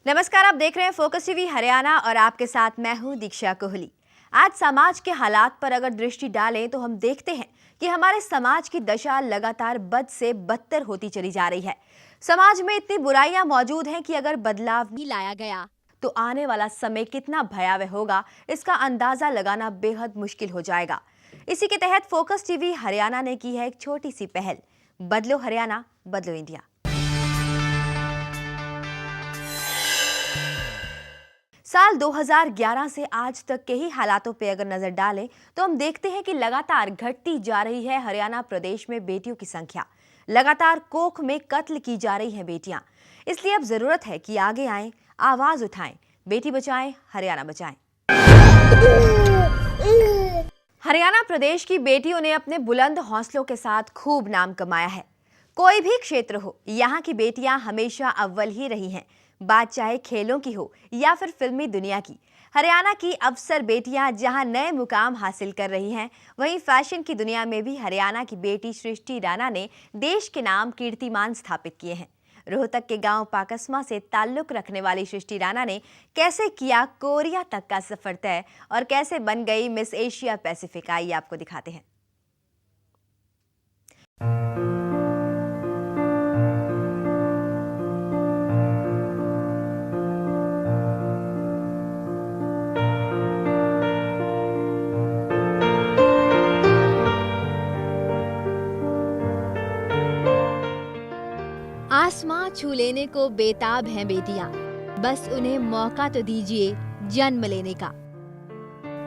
नमस्कार, आप देख रहे हैं फोकस टीवी हरियाणा और आपके साथ मैं हूं दीक्षा कोहली। आज समाज के हालात पर अगर दृष्टि डालें तो हम देखते हैं कि हमारे समाज की दशा लगातार बद से बदतर होती चली जा रही है। समाज में इतनी बुराइयां मौजूद हैं कि अगर बदलाव नहीं लाया गया तो आने वाला समय कितना भयावह होगा, इसका अंदाजा लगाना बेहद मुश्किल हो जाएगा। इसी के तहत फोकस टीवी हरियाणा ने की है एक छोटी सी पहल, बदलो हरियाणा बदलो इंडिया। साल 2011 से आज तक के ही हालातों पे अगर नजर डालें तो हम देखते हैं कि लगातार घटती जा रही है हरियाणा प्रदेश में बेटियों की संख्या। लगातार कोख में कत्ल की जा रही हैं बेटियां। इसलिए अब जरूरत है कि आगे आएं, आवाज उठाएं, बेटी बचाएं, हरियाणा बचाएं। हरियाणा प्रदेश की बेटियों ने अपने बुलंद हौसलों के साथ खूब नाम कमाया है। कोई भी क्षेत्र हो, यहाँ की बेटियां हमेशा अव्वल ही रही हैं। बात चाहे खेलों की हो या फिर फिल्मी दुनिया की, हरियाणा की अफसर बेटियां जहां नए मुकाम हासिल कर रही हैं, वहीं फैशन की दुनिया में भी हरियाणा की बेटी सृष्टि राणा ने देश के नाम कीर्तिमान स्थापित किए हैं। रोहतक के गांव पाकसमा से ताल्लुक रखने वाली सृष्टि राणा ने कैसे किया कोरिया तक का सफर तय और कैसे बन गई मिस एशिया पैसिफिक, आइए आपको दिखाते हैं। आसमां छू लेने को बेताब हैं बेटियां, बस उन्हें मौका तो दीजिए जन्म लेने का।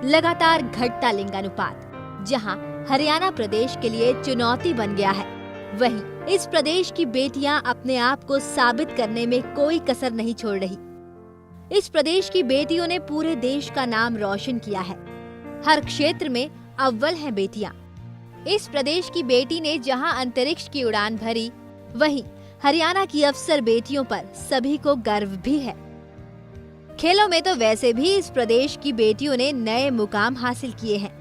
लगातार घटता लिंगानुपात जहां हरियाणा प्रदेश के लिए चुनौती बन गया है, वहीं इस प्रदेश की बेटियां अपने आप को साबित करने में कोई कसर नहीं छोड़ रही। इस प्रदेश की बेटियों ने पूरे देश का नाम रोशन किया है। हर क्षेत्र में अव्वल हैं बेटियां। इस प्रदेश की बेटी ने जहां अंतरिक्ष की उड़ान भरी, वहीं हरियाणा की अफसर बेटियों पर सभी को गर्व भी है। खेलों में तो वैसे भी इस प्रदेश की बेटियों ने नए मुकाम हासिल किए हैं।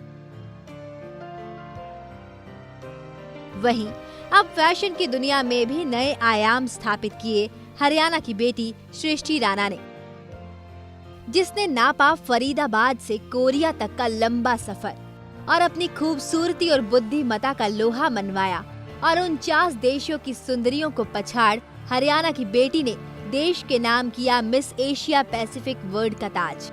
वहीं अब फैशन की दुनिया में भी नए आयाम स्थापित किए हरियाणा की बेटी सृष्टि राणा ने, जिसने नापा फरीदाबाद से कोरिया तक का लंबा सफर और अपनी खूबसूरती और बुद्धिमता का लोहा मनवाया और 49 देशों की सुंदरियों को पछाड़ हरियाणा की बेटी ने देश के नाम किया मिस एशिया पैसिफिक वर्ल्ड का ताज।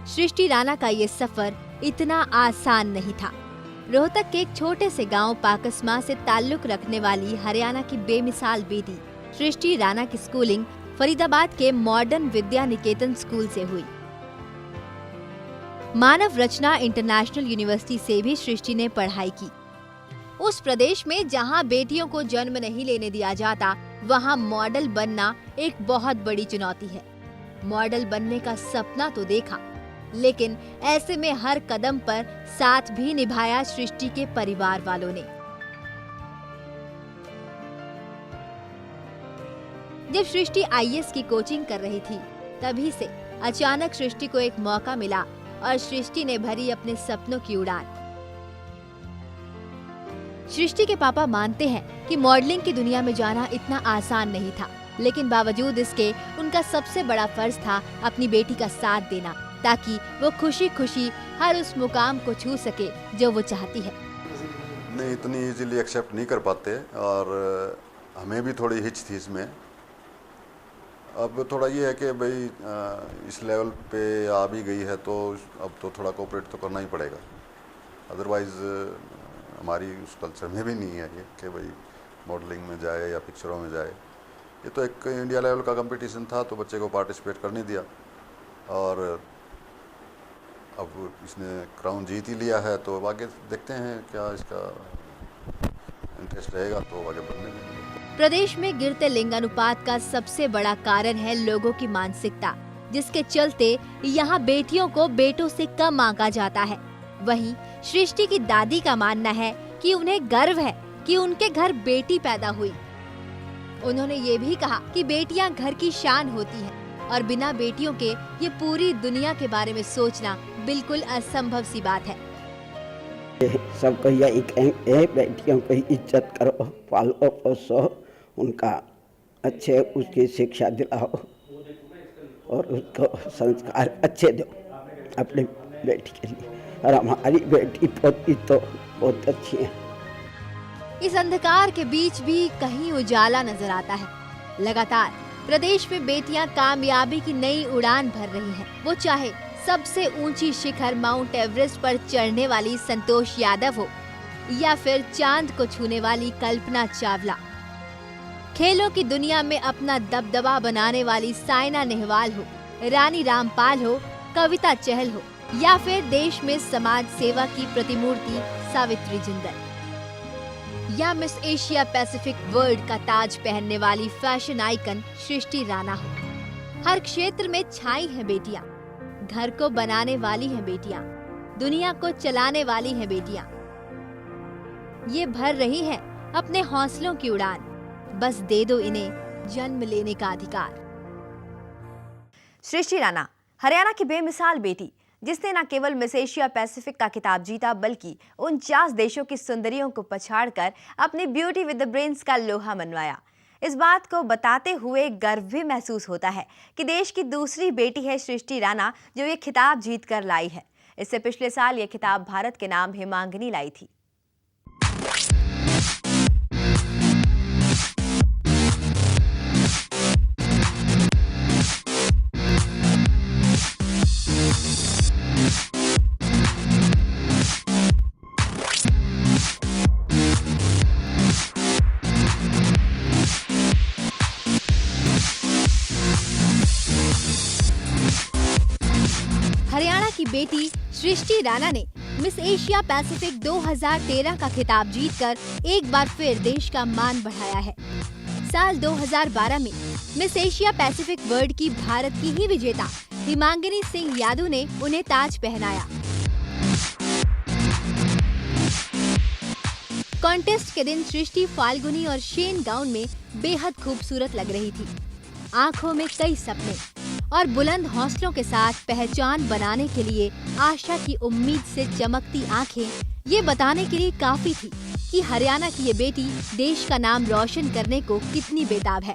सृष्टि राणा का ये सफर इतना आसान नहीं था। रोहतक के एक छोटे से गांव पाकसमा से ताल्लुक रखने वाली हरियाणा की बेमिसाल बेटी सृष्टि राणा की स्कूलिंग फरीदाबाद के मॉडर्न विद्या निकेतन स्कूल से हुई। मानव रचना इंटरनेशनल यूनिवर्सिटी से भी सृष्टि ने पढ़ाई की। उस प्रदेश में जहां बेटियों को जन्म नहीं लेने दिया जाता, वहां मॉडल बनना एक बहुत बड़ी चुनौती है। मॉडल बनने का सपना तो देखा, लेकिन ऐसे में हर कदम पर साथ भी निभाया सृष्टि के परिवार वालों ने। जब सृष्टि आईएएस की कोचिंग कर रही थी, तभी से अचानक सृष्टि को एक मौका मिला और सृष्टि ने भरी अपने सपनों की उड़ान। सृष्टि के पापा मानते हैं कि मॉडलिंग की दुनिया में जाना इतना आसान नहीं था, लेकिन बावजूद इसके उनका सबसे बड़ा फर्ज था अपनी बेटी का साथ देना, ताकि वो खुशी खुशी हर उस मुकाम को छू सके जो वो चाहती है। नहीं, इतनी इजीली एक्सेप्ट नहीं कर पाते और हमें भी थोड़ी हिच थी इसमें। अब थोड़ा ये है कि भाई इस लेवल पे आ भी गई है तो अब तो थोड़ा कोऑपरेट तो करना ही पड़ेगा, अदरवाइज़ हमारी उस कल्चर में भी नहीं है ये कि भाई मॉडलिंग में जाए या पिक्चरों में जाए। ये तो एक इंडिया लेवल का कंपटीशन था तो बच्चे को पार्टिसिपेट करने दिया और अब इसने क्राउन जीत ही लिया है, तो अब आगे देखते हैं क्या इसका इंटरेस्ट रहेगा तो आगे बढ़ने देंगे। प्रदेश में गिरते लिंगानुपात का सबसे बड़ा कारण है लोगों की मानसिकता, जिसके चलते यहाँ बेटियों को बेटों से कम आंका जाता है। वहीं सृष्टि की दादी का मानना है कि उन्हें गर्व है कि उनके घर बेटी पैदा हुई। उन्होंने ये भी कहा कि बेटियां घर की शान होती हैं और बिना बेटियों के ये पूरी दुनिया के बारे में सोचना बिल्कुल असंभव सी बात है। सबको यही कहेंगे, बेटियों को इज्जत करो, पालो पोसो, उनका अच्छे उसकी शिक्षा दिलाओ और उसको संस्कार अच्छे दो अपने बेटी के लिए। और हमारी बेटी पोती तो बहुत अच्छी है। इस अंधकार के बीच भी कहीं उजाला नजर आता है। लगातार प्रदेश में बेटियां कामयाबी की नई उड़ान भर रही हैं। वो चाहे सबसे ऊंची शिखर माउंट एवरेस्ट पर चढ़ने वाली संतोष यादव हो या फिर चांद को छूने वाली कल्पना चावला, खेलों की दुनिया में अपना दबदबा बनाने वाली साइना नेहवाल हो, रानी रामपाल हो, कविता चहल हो या फिर देश में समाज सेवा की प्रतिमूर्ति सावित्री जिंदल या मिस एशिया पैसिफिक वर्ल्ड का ताज पहनने वाली फैशन आइकन सृष्टि राणा हो, हर क्षेत्र में छाई हैं बेटियां। घर को बनाने वाली हैं बेटियां, दुनिया को चलाने वाली हैं बेटियां। ये भर रही हैं अपने हौसलों की उड़ान। बस दे दो इन्हें जन्म लेने का अधिकार। सृष्टि राणा हरियाणा की बेमिसाल बेटी, जिसने न केवल मिस एशिया पैसिफिक का खिताब जीता बल्कि 49 देशों की सुंदरियों को पछाड़कर अपनी ब्यूटी विद द ब्रेन्स का लोहा मनवाया। इस बात को बताते हुए गर्व भी महसूस होता है कि देश की दूसरी बेटी है सृष्टि राणा जो ये खिताब जीत कर लाई है। इससे पिछले साल ये खिताब भारत के नाम हिमांगिनी लाई थी। हरियाणा की बेटी सृष्टि राणा ने मिस एशिया पैसिफिक 2013 का खिताब जीतकर एक बार फिर देश का मान बढ़ाया है। साल 2012 में मिस एशिया पैसिफिक वर्ल्ड की भारत की ही विजेता हिमांगिनी सिंह यादव ने उन्हें ताज पहनाया। कॉन्टेस्ट के दिन सृष्टि फाल्गुनी और शेन गाउन में बेहद खूबसूरत लग रही थी। आंखों में कई सपने और बुलंद हौसलों के साथ पहचान बनाने के लिए आशा की उम्मीद से चमकती आंखें ये बताने के लिए काफी थी कि हरियाणा की ये बेटी देश का नाम रोशन करने को कितनी बेताब है।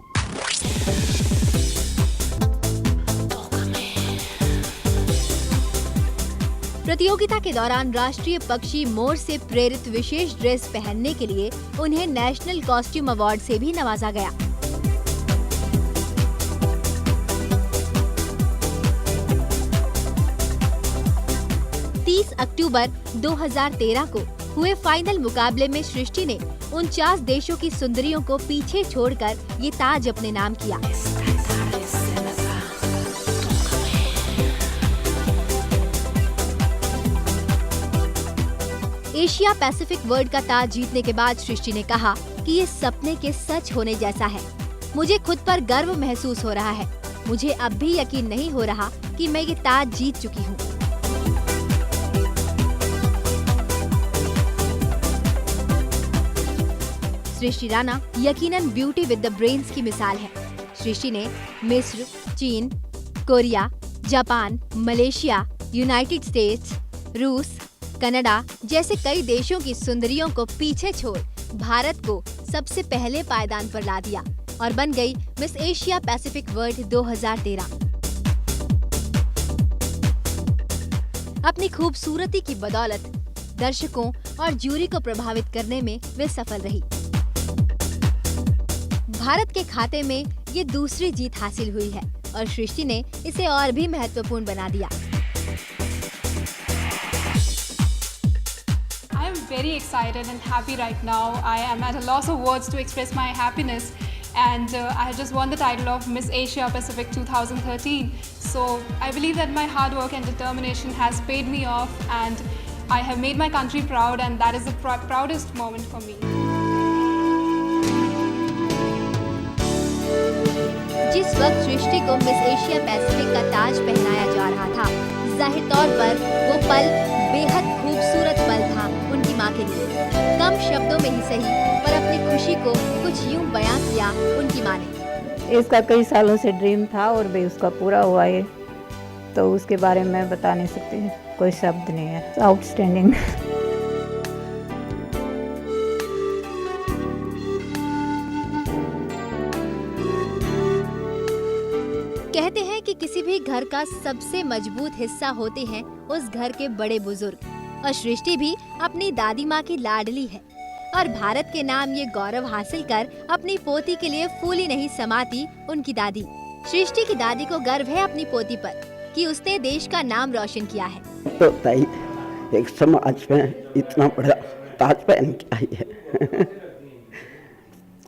प्रतियोगिता के दौरान राष्ट्रीय पक्षी मोर से प्रेरित विशेष ड्रेस पहनने के लिए उन्हें नेशनल कॉस्ट्यूम अवार्ड से भी नवाजा गया। अक्टूबर 2013 को हुए फाइनल मुकाबले में सृष्टि ने 49 देशों की सुंदरियों को पीछे छोड़कर ये ताज अपने नाम किया। एशिया पैसिफिक वर्ल्ड का ताज जीतने के बाद सृष्टि ने कहा कि ये सपने के सच होने जैसा है। मुझे खुद पर गर्व महसूस हो रहा है। मुझे अब भी यकीन नहीं हो रहा कि मैं ये ताज जीत चुकी हूँ। सृष्टि राणा यकीनन ब्यूटी विद द ब्रेन्स की मिसाल है। सृष्टि ने मिस्र, चीन, Korea, Japan, Malaysia, United states, रूस, कनाडा जैसे कई देशों की सुंदरियों को पीछे छोड़ भारत को सबसे पहले पायदान पर ला दिया और बन गई मिस एशिया पैसिफिक वर्ल्ड 2013। अपनी खूबसूरती की बदौलत दर्शकों और जूरी को प्रभावित करने में वे सफल रही। भारत के खाते में ये दूसरी जीत हासिल हुई है और सृष्टि ने इसे और भी महत्वपूर्ण बना दिया। I am very excited and happy right now. I am at a loss of words to express my happiness, and I have just won the title of Miss Asia Pacific 2013. So I believe that my hard work and determination has paid me off, and I have made my country proud, and that is the proudest moment for me. जिस वक्त सृष्टि को miss Asia Pacific का ताज पहनाया जा रहा था, जाहिर तौर पर वो पल बेहद खूबसूरत पल था उनकी मां के लिए। कम शब्दों में ही सही पर अपनी खुशी को कुछ यूं बयां किया उनकी मां ने। इसका कई सालों से ड्रीम था और भी उसका पूरा हुआ है, तो उसके बारे में बता नहीं सकती, कोई शब्द नहीं है। आउटस्टैंडिंग। कहते हैं कि किसी भी घर का सबसे मजबूत हिस्सा होते हैं उस घर के बड़े बुजुर्ग, और सृष्टि भी अपनी दादी माँ की लाडली है और भारत के नाम ये गौरव हासिल कर अपनी पोती के लिए फूली नहीं समाती उनकी दादी। सृष्टि की दादी को गर्व है अपनी पोती पर कि उसने देश का नाम रोशन किया है। तो ताई एक समाज में इतना बड़ा ताज पहन के आई है।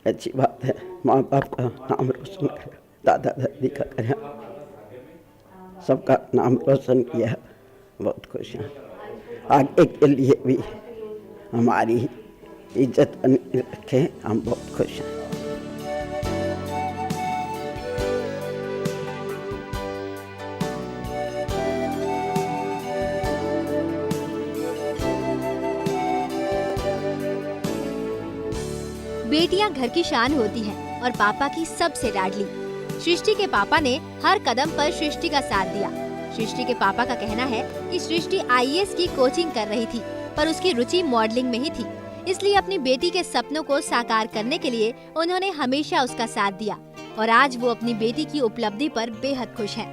अच्छी बात है, माँ बाप का नाम रोशन करें, दादा दादी का करें, सबका नाम रोशन किया, बहुत खुश हैं। आगे के लिए भी हमारी इज्जत बनी रखे, हम बहुत खुश हैं। बेटियां घर की शान होती हैं और पापा की सबसे लाडली। सृष्टि के पापा ने हर कदम पर सृष्टि का साथ दिया। सृष्टि के पापा का कहना है कि सृष्टि IAS की कोचिंग कर रही थी, पर उसकी रुचि मॉडलिंग में ही थी, इसलिए अपनी बेटी के सपनों को साकार करने के लिए उन्होंने हमेशा उसका साथ दिया और आज वो अपनी बेटी की उपलब्धि पर बेहद खुश है।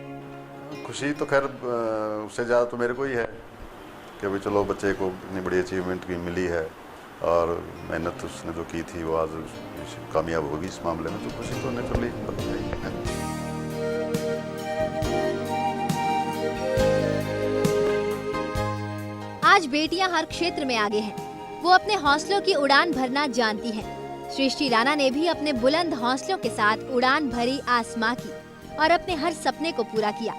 खुशी तो खैर उससे ज़्यादा तो मेरे को ही है कि भाई चलो बच्चे को इतनी बड़ी अचीवमेंट की मिली है और मेहनत उसने जो की थी वो आज कामयाब होगी इस मामले में, तो खुशी तो नेचुरली है। आज बेटियां हर क्षेत्र में आगे हैं। वो अपने हौसलों की उड़ान भरना जानती हैं। सृष्टि राणा ने भी अपने बुलंद हौसलों के साथ उड़ान भरी आसमां की और अपने हर सपने को पूरा किया।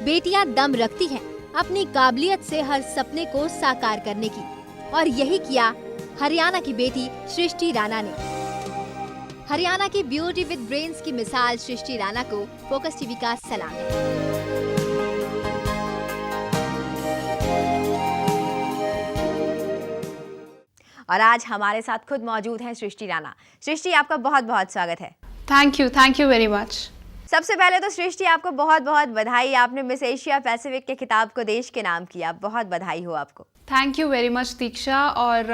बेटियां दम रखती हैं अपनी काबिलियत से हर सपने को साकार करने की, और यही किया हरियाणा की बेटी सृष्टि राणा ने। हरियाणा की ब्यूटी विद ब्रेन्स की मिसाल सृष्टि राणा को फोकस टीवी का सलाम है। और आज हमारे साथ खुद मौजूद हैं सृष्टि राणा। सृष्टि, आपका बहुत बहुत स्वागत है। Thank you very much. सबसे पहले तो सृष्टि आपको बहुत बहुत बधाई, आपने मिस एशिया पैसिफिक के खिताब को देश के नाम किया, बहुत बधाई हो आपको। थैंक यू वेरी मच दीक्षा। और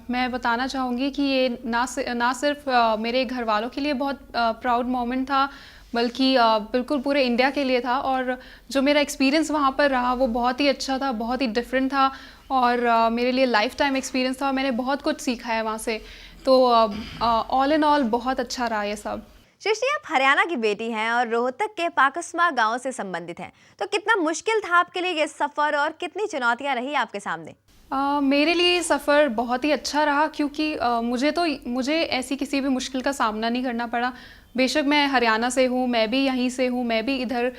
मैं बताना चाहूँगी कि ये ना सिर्फ मेरे घर वालों के लिए बहुत प्राउड मोमेंट था, बल्कि बिल्कुल पूरे इंडिया के लिए था। और जो मेरा एक्सपीरियंस वहाँ पर रहा वो बहुत ही अच्छा था, बहुत ही डिफरेंट था और मेरे लिए लाइफ टाइम एक्सपीरियंस था। मैंने बहुत कुछ सीखा है वहाँ से, तो ऑल इन ऑल बहुत अच्छा रहा ये सब। सृष्टि, आप हरियाणा की बेटी हैं और रोहतक के पाकस्मा गांव से संबंधित हैं, तो कितना मुश्किल था आपके लिए ये सफ़र और कितनी चुनौतियां रही आपके सामने? मेरे लिए ये सफ़र बहुत ही अच्छा रहा, क्योंकि मुझे ऐसी किसी भी मुश्किल का सामना नहीं करना पड़ा। बेशक मैं हरियाणा से हूँ, मैं भी यहीं से हूँ, मैं भी इधर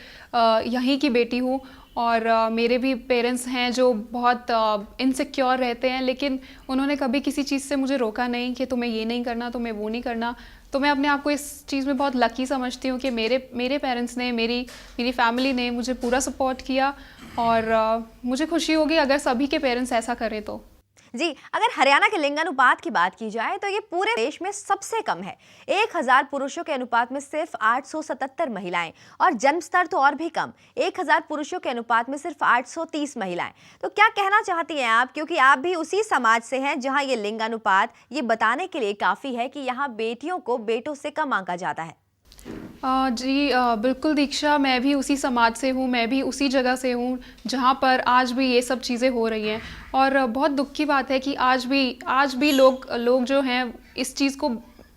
यहीं की बेटी हूँ और मेरे भी पेरेंट्स हैं जो बहुत इनसिक्योर रहते हैं, लेकिन उन्होंने कभी किसी चीज़ से मुझे रोका नहीं कि तुम्हें ये नहीं करना, तुम्हें वो नहीं करना। तो मैं अपने आप को इस चीज़ में बहुत लकी समझती हूँ कि मेरे पेरेंट्स ने, मेरी फैमिली ने मुझे पूरा सपोर्ट किया और मुझे खुशी होगी अगर सभी के पेरेंट्स ऐसा करें तो। जी, अगर हरियाणा के लिंगानुपात की बात की जाए तो ये पूरे देश में सबसे कम है। 1000 पुरुषों के अनुपात में सिर्फ 877 महिलाएं और जन्म स्तर तो और भी कम, 1000 पुरुषों के अनुपात में सिर्फ 830 महिलाएं। तो क्या कहना चाहती हैं आप, क्योंकि आप भी उसी समाज से हैं जहां ये लिंगानुपात ये बताने के लिए काफ़ी है कि यहाँ बेटियों को बेटों से कम आंका जाता है? जी बिल्कुल दीक्षा, मैं भी उसी समाज से हूँ, मैं भी उसी जगह से हूँ जहाँ पर आज भी ये सब चीज़ें हो रही हैं। और बहुत दुख की बात है कि आज भी लोग जो हैं इस चीज़ को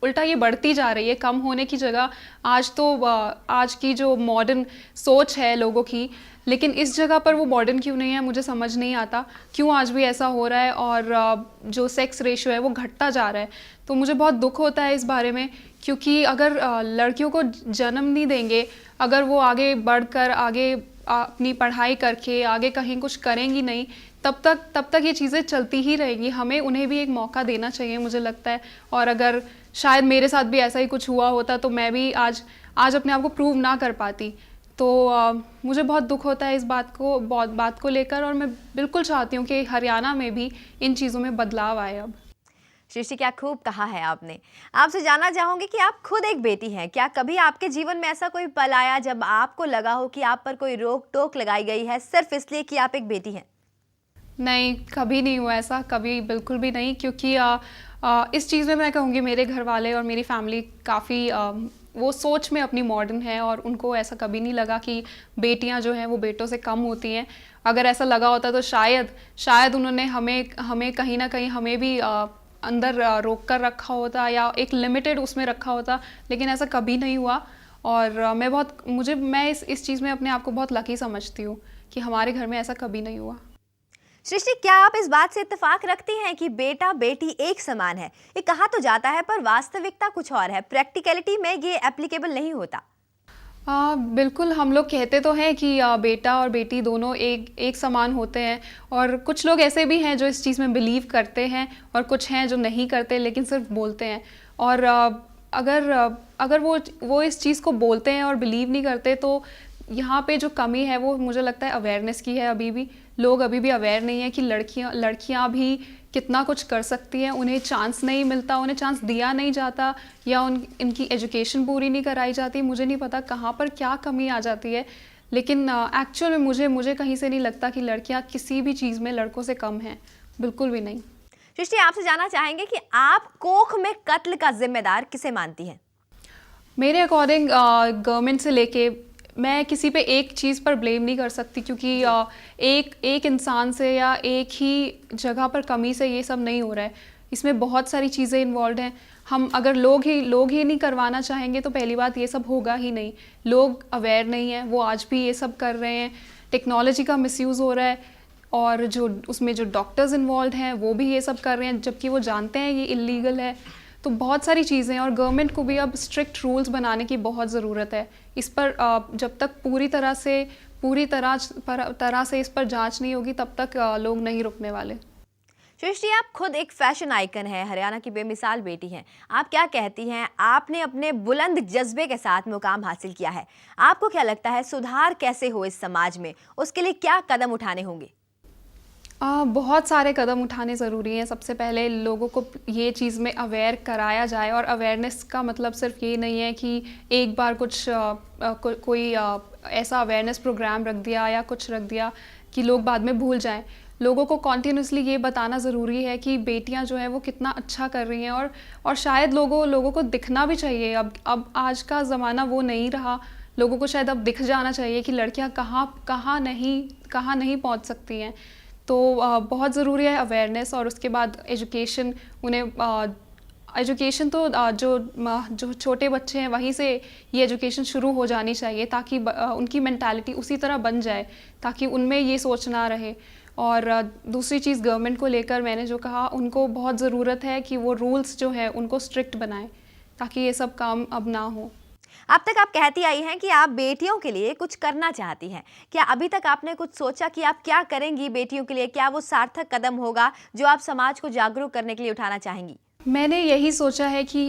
उल्टा ये बढ़ती जा रही है, कम होने की जगह आज की जो मॉडर्न सोच है लोगों की, लेकिन इस जगह पर वो मॉडर्न क्यों नहीं है मुझे समझ नहीं आता, क्यों आज भी ऐसा हो रहा है और जो सेक्स रेशियो है वो घटता जा रहा है। तो मुझे बहुत दुख होता है इस बारे में, क्योंकि अगर लड़कियों को जन्म नहीं देंगे, अगर वो आगे बढ़कर आगे अपनी पढ़ाई करके आगे कहीं कुछ करेंगी नहीं, तब तक ये चीज़ें चलती ही रहेंगी। हमें उन्हें भी एक मौका देना चाहिए मुझे लगता है। और अगर शायद मेरे साथ भी ऐसा ही कुछ हुआ होता तो मैं भी आज अपने आप को प्रूव ना कर पाती। तो मुझे बहुत दुख होता है इस बात को लेकर, और मैं बिल्कुल चाहती हूँ कि हरियाणा में भी इन चीज़ों में बदलाव आए अब। सृष्टि, क्या खूब कहा है आपने। आपसे जानना चाहूँगी कि आप खुद एक बेटी हैं, क्या कभी आपके जीवन में ऐसा कोई पल आया जब आपको लगा हो कि आप पर कोई रोक टोक लगाई गई है सिर्फ इसलिए कि आप एक बेटी हैं? नहीं, कभी नहीं हुआ ऐसा, कभी बिल्कुल भी नहीं, क्योंकि इस चीज़ में मैं कहूँगी मेरे घर वाले और मेरी फैमिली काफ़ी वो सोच में अपनी मॉडर्न है और उनको ऐसा कभी नहीं लगा कि बेटियां जो हैं वो बेटों से कम होती हैं। अगर ऐसा लगा होता तो शायद उन्होंने हमें कहीं ना कहीं हमें भी अंदर रोक कर रखा होता या एक लिमिटेड उसमें रखा होता, लेकिन ऐसा कभी नहीं हुआ। और मैं इस चीज़ में अपने आप को बहुत लकी समझती हूँ कि हमारे घर में ऐसा कभी नहीं हुआ। सृष्टि, क्या आप इस बात से इत्तेफाक रखती हैं कि बेटा बेटी एक समान है? ये कहा तो जाता है पर वास्तविकता कुछ और है, प्रैक्टिकलिटी में ये एप्लीकेबल नहीं होता। बिल्कुल, हम लोग कहते तो हैं कि बेटा और बेटी दोनों एक समान होते हैं, और कुछ लोग ऐसे भी हैं जो इस चीज़ में बिलीव करते हैं और कुछ हैं जो नहीं करते लेकिन सिर्फ बोलते हैं। और अगर वो इस चीज़ को बोलते हैं और बिलीव नहीं करते तो यहाँ पे जो कमी है वो मुझे लगता है अवेयरनेस की है। लोग अभी भी अवेयर नहीं है कि लड़कियाँ भी कितना कुछ कर सकती हैं। उन्हें चांस नहीं मिलता, उन्हें चांस दिया नहीं जाता, या इनकी एजुकेशन पूरी नहीं कराई जाती। मुझे नहीं पता कहाँ पर क्या कमी आ जाती है, लेकिन एक्चुअल में मुझे कहीं से नहीं लगता कि लड़कियाँ किसी भी चीज़ में लड़कों से कम हैं, बिल्कुल भी नहीं। सृष्टि, आपसे जानना चाहेंगे कि आप कोख में कत्ल का जिम्मेदार किसे मानती हैं? मेरे अकॉर्डिंग गवर्नमेंट से लेके मैं किसी पे एक चीज़ पर ब्लेम नहीं कर सकती, क्योंकि एक इंसान से या एक ही जगह पर कमी से ये सब नहीं हो रहा है। इसमें बहुत सारी चीज़ें इन्वॉल्व हैं। हम अगर लोग ही नहीं करवाना चाहेंगे तो पहली बात ये सब होगा ही नहीं। लोग अवेयर नहीं हैं, वो आज भी ये सब कर रहे हैं। टेक्नोलॉजी का मिसयूज़ हो रहा है, और उसमें जो डॉक्टर्स इन्वॉल्व हैं वो भी ये सब कर रहे हैं, जबकि वो जानते हैं ये इलीगल है। तो बहुत सारी चीज़ें हैं, और गवर्नमेंट को भी अब स्ट्रिक्ट रूल्स बनाने की बहुत ज़रूरत है। इस पर जब तक पूरी तरह से इस पर जांच नहीं होगी तब तक लोग नहीं रुकने वाले। सृष्टि, आप खुद एक फैशन आइकन है, हरियाणा की बेमिसाल बेटी हैं। आप क्या कहती हैं? आपने अपने बुलंद जज्बे के साथ मुकाम हासिल किया है। आपको क्या लगता है सुधार कैसे हो इस समाज में? उसके लिए क्या कदम उठाने होंगे? बहुत सारे कदम उठाने ज़रूरी हैं। सबसे पहले लोगों को ये चीज़ में अवेयर कराया जाए, और अवेयरनेस का मतलब सिर्फ ये नहीं है कि एक बार कोई ऐसा अवेयरनेस प्रोग्राम रख दिया या कुछ रख दिया कि लोग बाद में भूल जाएं। लोगों को कॉन्टिन्यूसली ये बताना ज़रूरी है कि बेटियां जो हैं वो कितना अच्छा कर रही हैं, और शायद लोगों को दिखना भी चाहिए। अब आज का ज़माना वो नहीं रहा। लोगों को शायद अब दिख जाना चाहिए कि लड़कियां कहाँ नहीं पहुंच सकती हैं। तो बहुत ज़रूरी है अवेयरनेस, और उसके बाद एजुकेशन। एजुकेशन तो जो छोटे बच्चे हैं वहीं से ये एजुकेशन शुरू हो जानी चाहिए, ताकि उनकी मेंटालिटी उसी तरह बन जाए, ताकि उनमें ये सोच ना रहे। और दूसरी चीज़ गवर्नमेंट को लेकर मैंने जो कहा, उनको बहुत ज़रूरत है कि वो रूल्स जो है उनको स्ट्रिक्ट बनाएं, ताकि ये सब काम अब ना हो। अब तक आप कहती आई हैं कि आप बेटियों के लिए कुछ करना चाहती हैं। क्या अभी तक आपने कुछ सोचा कि आप क्या करेंगी बेटियों के लिए? क्या वो सार्थक कदम होगा जो आप समाज को जागरूक करने के लिए उठाना चाहेंगी? मैंने यही सोचा है कि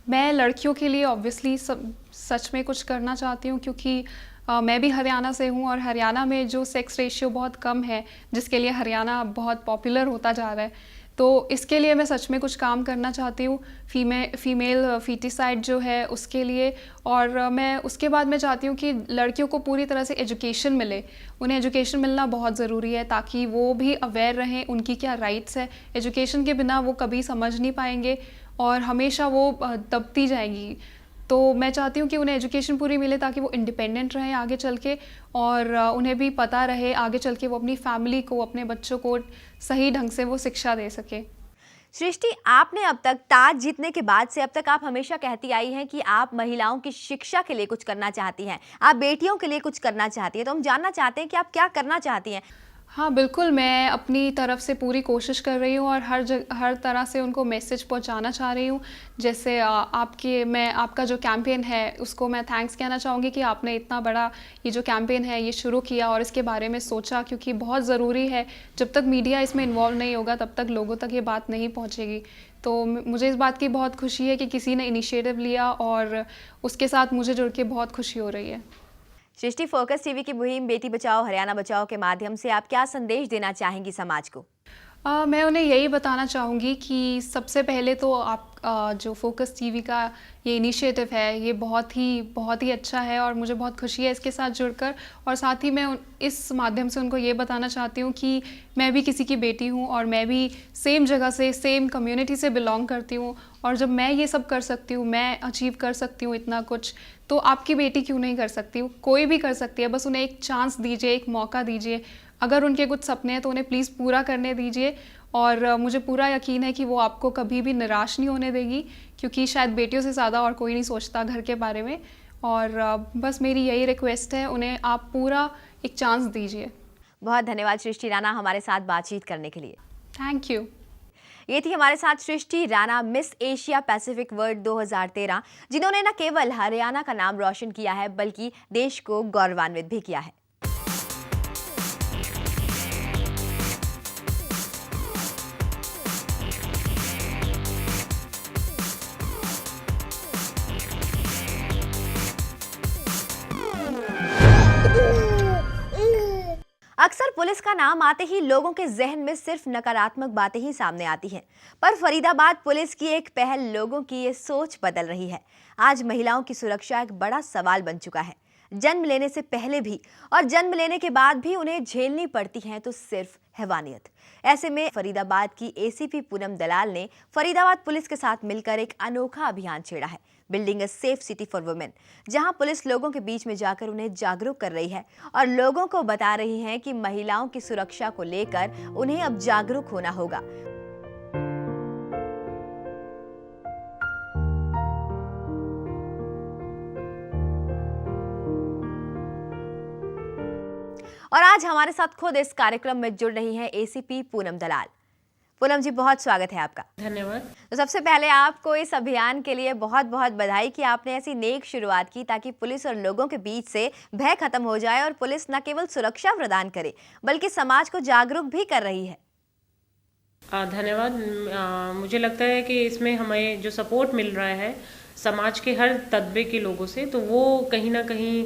मैं लड़कियों के लिए ऑब्वियसली सच में कुछ करना चाहती हूँ, क्योंकि मैं भी हरियाणा से हूँ, और हरियाणा में जो सेक्स रेशियो बहुत कम है, जिसके लिए हरियाणा बहुत पॉपुलर होता जा रहा है। तो इसके लिए मैं सच में कुछ काम करना चाहती हूँ, फीमेल फीटिसाइड जो है उसके लिए। और उसके बाद मैं चाहती हूँ कि लड़कियों को पूरी तरह से एजुकेशन मिले। उन्हें एजुकेशन मिलना बहुत ज़रूरी है, ताकि वो भी अवेयर रहें उनकी क्या राइट्स है। एजुकेशन के बिना वो कभी समझ नहीं पाएंगे और हमेशा वो दबती जाएंगी। तो मैं चाहती हूँ कि उन्हें एजुकेशन पूरी मिले, ताकि वो इंडिपेंडेंट रहें आगे चल के, और उन्हें भी पता रहे आगे चल के वो अपनी फैमिली को, अपने बच्चों को सही ढंग से वो शिक्षा दे सके। सृष्टि, आपने अब तक ताज जीतने के बाद से अब तक आप हमेशा कहती आई हैं कि आप महिलाओं की शिक्षा के लिए कुछ करना चाहती हैं, आप बेटियों के लिए कुछ करना चाहती हैं। तो हम जानना चाहते हैं कि आप क्या करना चाहती हैं? हाँ बिल्कुल, मैं अपनी तरफ से पूरी कोशिश कर रही हूँ, और हर तरह से उनको मैसेज पहुँचाना चाह रही हूँ। जैसे आपका जो कैंपेन है उसको मैं थैंक्स कहना चाहूँगी कि आपने इतना बड़ा ये जो कैंपेन है ये शुरू किया और इसके बारे में सोचा, क्योंकि बहुत ज़रूरी है। जब तक मीडिया इसमें इन्वॉल्व नहीं होगा तब तक लोगों तक ये बात नहीं पहुँचेगी। तो मुझे इस बात की बहुत खुशी है कि किसी ने इनिशिएटिव लिया, और उसके साथ मुझे जुड़ के बहुत खुशी हो रही है। सृष्टि, फोकस टीवी की मुहिम बेटी बचाओ हरियाणा बचाओ के माध्यम से आप क्या संदेश देना चाहेंगी समाज को? मैं उन्हें यही बताना चाहूँगी कि सबसे पहले तो आप जो फोकस टीवी का ये इनिशिएटिव है ये बहुत ही अच्छा है और मुझे बहुत खुशी है इसके साथ जुड़कर। और साथ ही मैं इस माध्यम से उनको ये बताना चाहती हूँ कि मैं भी किसी की बेटी हूँ और मैं भी सेम जगह से सेम कम्युनिटी से बिलोंग करती हूँ। और जब मैं ये सब कर सकती हूँ, मैं अचीव कर सकती हूँ इतना कुछ, तो आपकी बेटी क्यों नहीं कर सकती? कोई भी कर सकती है, बस उन्हें एक चांस दीजिए, एक मौका दीजिए। अगर उनके कुछ सपने हैं तो उन्हें प्लीज़ पूरा करने दीजिए। और मुझे पूरा यकीन है कि वो आपको कभी भी निराश नहीं होने देगी, क्योंकि शायद बेटियों से ज़्यादा और कोई नहीं सोचता घर के बारे में। और बस मेरी यही रिक्वेस्ट है, उन्हें आप पूरा एक चांस दीजिए। बहुत धन्यवाद सृष्टि राणा हमारे साथ बातचीत करने के लिए। Thank you. ये थी हमारे साथ Srishti Rana, Miss Asia Pacific World 2013, जिन्होंने न केवल हरियाणा का नाम रोशन किया है बल्कि देश को गौरवान्वित भी किया है। अक्सर पुलिस का नाम आते ही लोगों के जहन में सिर्फ नकारात्मक बातें ही सामने आती हैं, पर फरीदाबाद पुलिस की एक पहल लोगों की ये सोच बदल रही है। आज महिलाओं की सुरक्षा एक बड़ा सवाल बन चुका है। जन्म लेने से पहले भी और जन्म लेने के बाद भी उन्हें झेलनी पड़ती है तो सिर्फ हैवानियत। ऐसे में फरीदाबाद की एसीपी पूनम दलाल ने फरीदाबाद पुलिस के साथ मिलकर एक अनोखा अभियान छेड़ा है, building a safe city for women, जहां पुलिस लोगों के बीच में जाकर उन्हें जागरूक कर रही है और लोगों को बता रही है कि महिलाओं की सुरक्षा को लेकर उन्हें अब जागरूक होना होगा। और आज हमारे साथ खुद इस कार्यक्रम में जुड़ रही हैं एसीपी पूनम दलाल। पूनम जी, बहुत स्वागत है आपका। धन्यवाद। तो सबसे पहले आपको इस अभियान के लिए बहुत बहुत बधाई कि आपने ऐसी नेक शुरुआत की ताकि पुलिस और लोगों के बीच से भय खत्म हो जाए और पुलिस न केवल सुरक्षा प्रदान करे बल्कि समाज को जागरूक भी कर रही है। धन्यवाद। मुझे लगता है कि इसमें हमें जो सपोर्ट मिल रहा है समाज के हर तबके के लोगों से, तो वो कहीं ना कहीं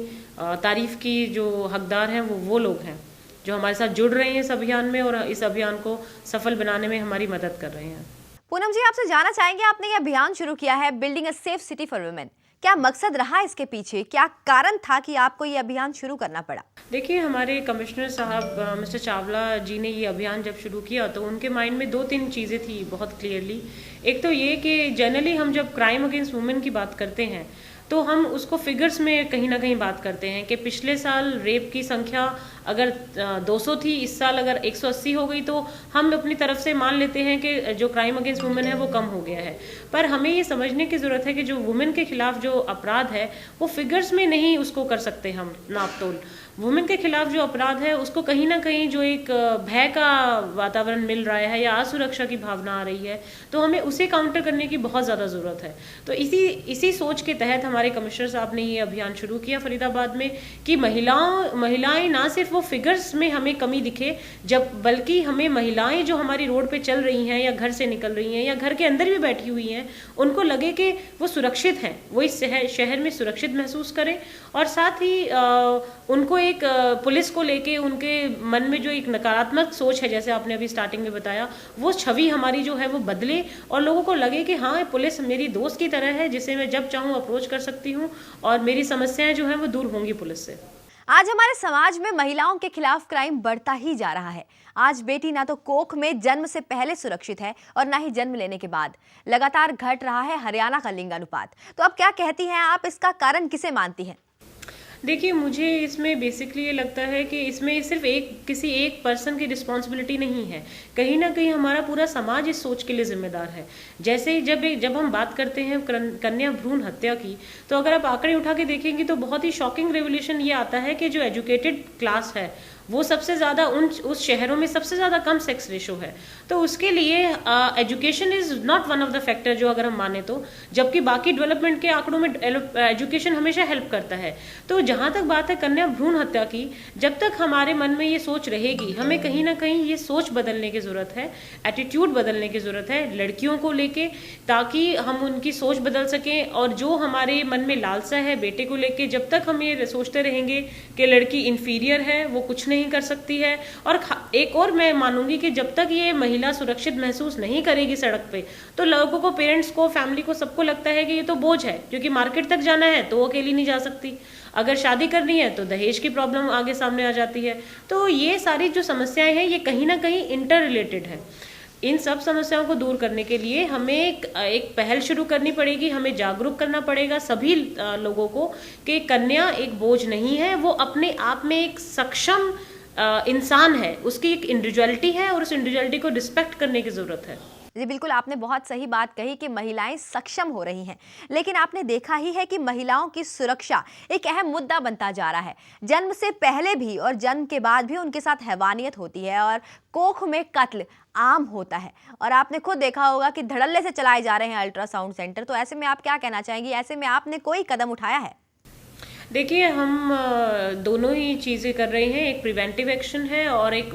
तारीफ की जो हकदार हैं वो लोग हैं जो हमारे साथ जुड़ रहे हैं इस अभियान में और इस अभियान को सफल बनाने में हमारी मदद कर रहे हैं। पूनम जी, आपसे जानना चाहेंगे, आपने ये अभियान शुरू किया है building a safe city for women, क्या मकसद रहा इसके पीछे, क्या कारण था कि आपको ये अभियान शुरू करना पड़ा? देखिए, हमारे कमिश्नर साहब मिस्टर चावला जी ने ये अभियान जब शुरू किया तो उनके माइंड में 2-3 चीज़ें थी बहुत क्लियरली। एक तो ये कि जनरली हम जब क्राइम अगेंस्ट वुमेन की बात करते हैं तो हम उसको फिगर्स में कहीं ना कहीं बात करते हैं कि पिछले साल रेप की संख्या अगर 200 थी, इस साल अगर 180 हो गई, तो हम अपनी तरफ से मान लेते हैं कि जो क्राइम अगेंस्ट वुमेन है वो कम हो गया है। पर हमें ये समझने की ज़रूरत है कि जो वुमेन के खिलाफ जो अपराध है वो फिगर्स में नहीं उसको कर सकते हम नाप तोल। वुमेन के खिलाफ जो अपराध है उसको कहीं ना कहीं जो एक भय का वातावरण मिल रहा है या असुरक्षा की भावना आ रही है, तो हमें उसे काउंटर करने की बहुत ज़्यादा ज़रूरत है। तो इसी सोच के तहत हमारे कमिश्नर साहब ने ये अभियान शुरू किया फरीदाबाद में कि महिलाएं ना सिर्फ वो फिगर्स में हमें कमी दिखे, बल्कि हमें महिलाएं जो हमारी रोड पे चल रही हैं या घर से निकल रही हैं या घर के अंदर भी बैठी हुई हैं, उनको लगे कि वो सुरक्षित हैं, वो इस शहर में सुरक्षित महसूस करें। और साथ ही उनको एक पुलिस को लेके उनके मन में जो एक नकारात्मक सोच है, जैसे आपने अभी स्टार्टिंग में बताया, वो छवि हमारी जो है वो बदले और लोगों को लगे कि हाँ, पुलिस मेरी दोस्त की तरह है जिसे मैं जब चाहूँ अप्रोच कर सकती हूँ और मेरी समस्याएं जो हैं वो दूर होंगी पुलिस से। आज हमारे समाज में महिलाओं के खिलाफ क्राइम बढ़ता ही जा रहा है। आज बेटी ना तो कोख में जन्म से पहले सुरक्षित है और ना ही जन्म लेने के बाद। लगातार घट रहा है हरियाणा का लिंगानुपात। तो अब क्या कहती हैं आप, इसका कारण किसे मानती हैं? देखिए, मुझे इसमें बेसिकली ये लगता है कि इसमें सिर्फ किसी एक पर्सन की रिस्पॉन्सिबिलिटी नहीं है, कहीं ना कहीं हमारा पूरा समाज इस सोच के लिए जिम्मेदार है। जैसे जब हम बात करते हैं कन्या भ्रूण हत्या की, तो अगर आप आंकड़े उठा के देखेंगे तो बहुत ही शॉकिंग रेवोल्यूशन ये आता है कि जो एजुकेटेड क्लास है वो सबसे ज़्यादा उस शहरों में सबसे ज़्यादा कम सेक्स रेशो है। तो उसके लिए education is not one of the factor जो अगर हम माने तो, जबकि बाकी डेवलपमेंट के आंकड़ों में एजुकेशन हमेशा हेल्प करता है। तो जहाँ तक बात है कन्या भ्रूण हत्या की, जब तक हमारे मन में ये सोच रहेगी, हमें कहीं ना कहीं ये सोच बदलने की ज़रूरत है, एटीट्यूड बदलने की ज़रूरत है लड़कियों को लेके, ताकि हम उनकी सोच बदल सकें। और जो हमारे मन में लालसा है बेटे को लेके, जब तक हम ये सोचते रहेंगे कि लड़की इन्फीरियर है, वो कुछ नहीं नहीं कर सकती है। और एक और मैं मानूंगी कि जब तक ये महिला सुरक्षित महसूस नहीं करेगी सड़क पे, तो लोगों को, पेरेंट्स को, फैमिली को, सबको लगता है कि ये तो बोझ है, क्योंकि मार्केट तक जाना है तो वो अकेली नहीं जा सकती, अगर शादी करनी है तो दहेज की प्रॉब्लम आगे सामने आ जाती है। तो ये सारी जो समस्याएं हैं ये कहीं ना कहीं इंटर रिलेटेड है। इन सब समस्याओं को दूर करने के लिए हमें एक पहल शुरू करनी पड़ेगी, हमें जागरूक करना पड़ेगा सभी लोगों को कि कन्या एक बोझ नहीं है, वो अपने आप में एक सक्षम इंसान है, उसकी एक इंडिविजुअलिटी है और उस इंडिविजुअलिटी को रिस्पेक्ट करने की जरूरत है। जी बिल्कुल, आपने बहुत सही बात कही कि महिलाएं सक्षम हो रही हैं, लेकिन आपने देखा ही है कि महिलाओं की सुरक्षा एक अहम मुद्दा बनता जा रहा है। जन्म से पहले भी और जन्म के बाद भी उनके साथ हैवानियत होती है और कोख में कत्ल आम होता है। और आपने खुद देखा होगा कि धड़ल्ले से चलाए जा रहे हैं अल्ट्रासाउंड सेंटर। तो ऐसे में आप क्या कहना चाहेंगी? ऐसे में आपने कोई कदम उठाया है? देखिए, हम दोनों ही चीज़ें कर रहे हैं। एक प्रिवेंटिव एक्शन है और एक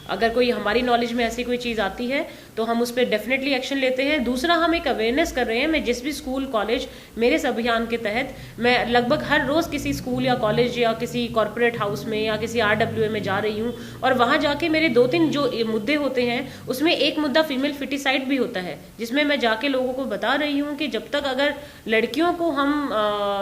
अगर कोई हमारी नॉलेज में ऐसी कोई चीज़ आती है तो हम उस पर डेफिनेटली एक्शन लेते हैं। दूसरा, हम एक अवेयरनेस कर रहे हैं। मैं जिस भी स्कूल, कॉलेज, मेरे इस अभियान के तहत मैं लगभग हर रोज़ किसी स्कूल या कॉलेज या किसी कॉरपोरेट हाउस में या किसी RWA में जा रही हूँ, और वहाँ जाके मेरे 2-3 जो मुद्दे होते हैं उसमें एक मुद्दा फीमेल फिटिसाइड भी होता है, जिसमें मैं जाके लोगों को बता रही हूँ कि जब तक अगर लड़कियों को हम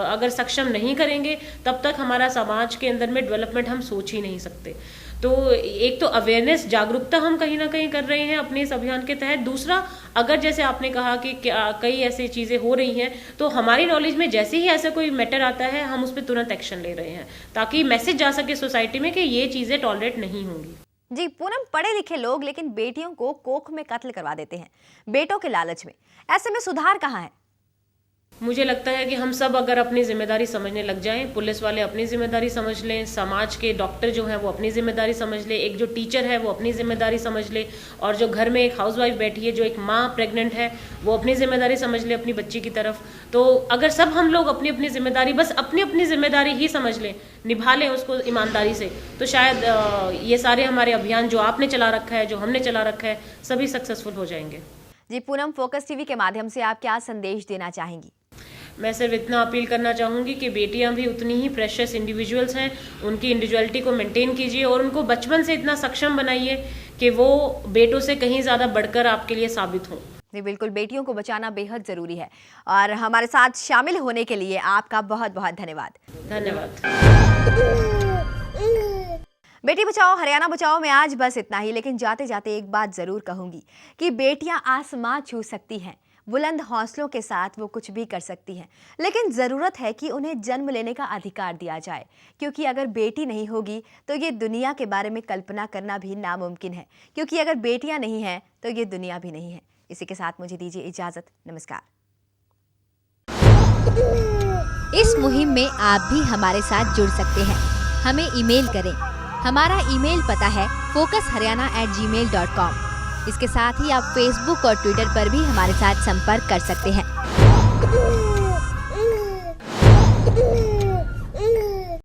अगर सक्षम नहीं करेंगे तब तक हमारा समाज के अंदर में डेवलपमेंट हम सोच ही नहीं सकते। तो एक तो अवेयरनेस, जागरूकता हम कहीं ना कहीं कर रहे हैं अपने इस अभियान के तहत। दूसरा, अगर जैसे आपने कहा कि कई ऐसी चीज़ें हो रही हैं तो हमारी नॉलेज में जैसे ही ऐसा कोई मैटर आता है हम उस पर तुरंत एक्शन ले रहे हैं, ताकि मैसेज जा सके सोसाइटी में कि ये चीज़ें टॉलरेट नहीं होंगी। जी पूनम, पढ़े लिखे लोग लेकिन बेटियों को कोख में कत्ल करवा देते हैं बेटों के लालच में। ऐसे में सुधार कहाँ है? मुझे लगता है कि हम सब अगर अपनी जिम्मेदारी समझने लग जाएं, पुलिस वाले अपनी जिम्मेदारी समझ लें, समाज के डॉक्टर जो हैं वो अपनी जिम्मेदारी समझ ले, एक जो टीचर है वो अपनी जिम्मेदारी समझ ले, और जो घर में एक हाउसवाइफ बैठी है, जो एक माँ प्रेग्नेंट है, वो अपनी जिम्मेदारी समझ ले अपनी बच्ची की तरफ। तो अगर सब हम लोग अपनी अपनी जिम्मेदारी, बस अपनी अपनी जिम्मेदारी ही समझ लें, निभा लें उसको ईमानदारी से, तो शायद ये सारे हमारे अभियान जो आपने चला रखा है, जो हमने चला रखा है, सभी सक्सेसफुल हो जाएंगे। जी पूनम, फोकस टीवी के माध्यम से आप क्या संदेश देना चाहेंगी? मैं सिर्फ इतना अपील करना चाहूँगी कि बेटियां भी उतनी ही प्रेशियस इंडिविजुअल्स हैं, उनकी इंडिविजुअलिटी को मेंटेन कीजिए और उनको बचपन से इतना सक्षम बनाइए कि वो बेटों से कहीं ज़्यादा बढ़कर आपके लिए साबित हों। जी बिल्कुल, बेटियों को बचाना बेहद ज़रूरी है और हमारे साथ शामिल होने के लिए आपका बहुत बहुत धन्यवाद। धन्यवाद। बेटी बचाओ हरियाणा बचाओ में आज बस इतना ही, लेकिन जाते जाते एक बात ज़रूर कहूँगी कि बेटियाँ आसमां छू सकती हैं, बुलंद हौसलों के साथ वो कुछ भी कर सकती हैं, लेकिन ज़रूरत है कि उन्हें जन्म लेने का अधिकार दिया जाए, क्योंकि अगर बेटी नहीं होगी तो ये दुनिया के बारे में कल्पना करना भी नामुमकिन है, क्योंकि अगर बेटियां नहीं हैं तो ये दुनिया भी नहीं है। इसी के साथ मुझे दीजिए इजाज़त, नमस्कार। इस मुहिम में आप भी हमारे साथ जुड़ सकते हैं। हमें ईमेल करें। हमारा ईमेल पता है focusharyana@gmail.com। इसके साथ ही आप फेसबुक और ट्विटर पर भी हमारे साथ संपर्क कर सकते हैं।